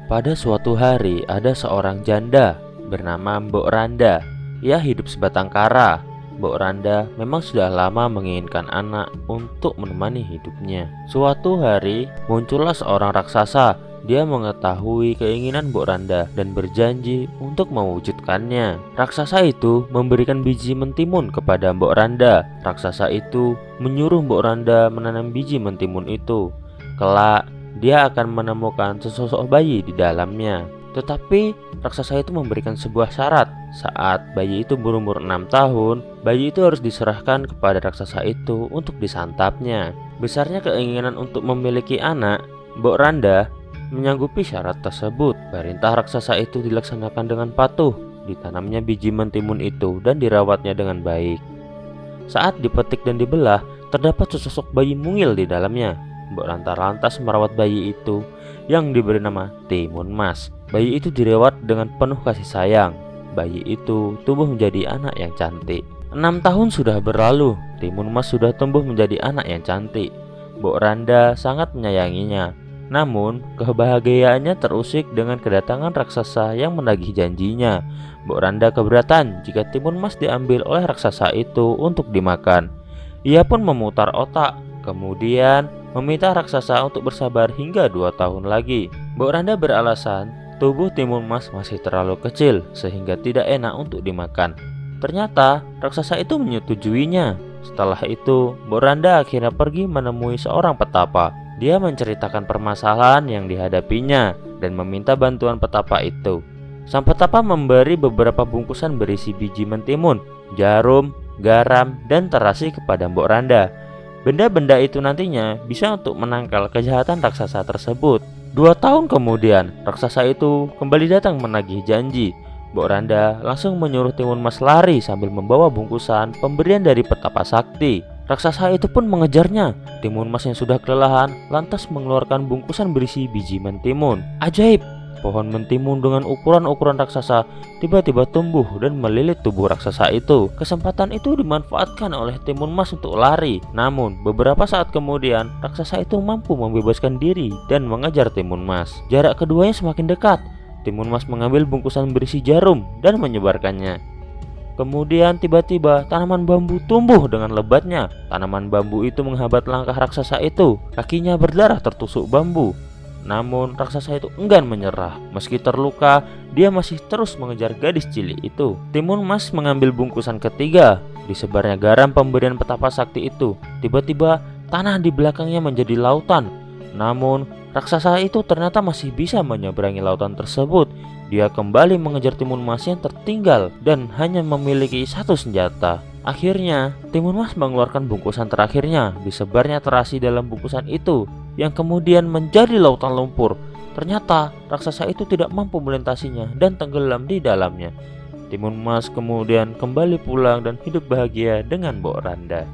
Pada suatu hari ada seorang janda bernama Mbok Randa. Ia hidup sebatang kara. Mbok Randa memang sudah lama menginginkan anak untuk menemani hidupnya. Suatu hari muncullah seorang raksasa. Dia mengetahui keinginan Mbok Randa dan berjanji untuk mewujudkannya. Raksasa itu memberikan biji mentimun kepada Mbok Randa. Raksasa itu menyuruh Mbok Randa menanam biji mentimun itu. Kelak dia akan menemukan sesosok bayi di dalamnya. Tetapi raksasa itu memberikan sebuah syarat. Saat bayi itu berumur 6 tahun, bayi itu harus diserahkan kepada raksasa itu untuk disantapnya. Besarnya keinginan untuk memiliki anak, Mbok Randa menyanggupi syarat tersebut. Perintah raksasa itu dilaksanakan dengan patuh. Ditanamnya biji mentimun itu dan dirawatnya dengan baik. Saat dipetik dan dibelah, terdapat sesosok bayi mungil di dalamnya. Mbok Randa lantas merawat bayi itu yang diberi nama Timun Mas. Bayi itu dirawat dengan penuh kasih sayang. Bayi itu tumbuh menjadi anak yang cantik. 6 tahun sudah berlalu. Timun Mas sudah tumbuh menjadi anak yang cantik. Mbok Randa sangat menyayanginya. Namun kebahagiaannya terusik dengan kedatangan raksasa yang menagih janjinya. Mbok Randa keberatan jika Timun Mas diambil oleh raksasa itu untuk dimakan. Ia pun memutar otak, kemudian meminta raksasa untuk bersabar hingga 2 tahun lagi. Mbok Randa beralasan tubuh Timun Mas masih terlalu kecil sehingga tidak enak untuk dimakan. Ternyata raksasa itu menyetujuinya. Setelah itu Mbok Randa akhirnya pergi menemui seorang petapa. Dia menceritakan permasalahan yang dihadapinya dan meminta bantuan petapa itu. Sang petapa memberi beberapa bungkusan berisi biji mentimun, jarum, garam, dan terasi kepada Mbok Randa. Benda-benda itu nantinya bisa untuk menangkal kejahatan raksasa tersebut. 2 tahun kemudian, raksasa itu kembali datang menagih janji. Mbok Randa langsung menyuruh Timun Mas lari sambil membawa bungkusan pemberian dari petapa sakti. Raksasa itu pun mengejarnya. Timun Mas yang sudah kelelahan lantas mengeluarkan bungkusan berisi biji mentimun. Ajaib! Pohon mentimun dengan ukuran-ukuran raksasa tiba-tiba tumbuh dan melilit tubuh raksasa itu. Kesempatan itu dimanfaatkan oleh Timun Mas untuk lari. Namun beberapa saat kemudian raksasa itu mampu membebaskan diri dan mengejar Timun Mas. Jarak keduanya semakin dekat. Timun Mas mengambil bungkusan berisi jarum dan menyebarkannya. Kemudian tiba-tiba tanaman bambu tumbuh dengan lebatnya. Tanaman bambu itu menghambat langkah raksasa itu. Kakinya berdarah tertusuk bambu. Namun raksasa itu enggan menyerah. Meski terluka, dia masih terus mengejar gadis cilik itu. Timun Mas mengambil bungkusan ketiga. Disebarnya garam pemberian petapa sakti itu. Tiba-tiba tanah di belakangnya menjadi lautan. Namun raksasa itu ternyata masih bisa menyeberangi lautan tersebut. Dia kembali mengejar Timun Mas yang tertinggal dan hanya memiliki satu senjata. Akhirnya Timun Mas mengeluarkan bungkusan terakhirnya. Disebarnya terasi dalam bungkusan itu yang kemudian menjadi lautan lumpur. Ternyata raksasa itu tidak mampu melintasinya dan tenggelam di dalamnya. Timun Mas kemudian kembali pulang dan hidup bahagia dengan Mbok Randa.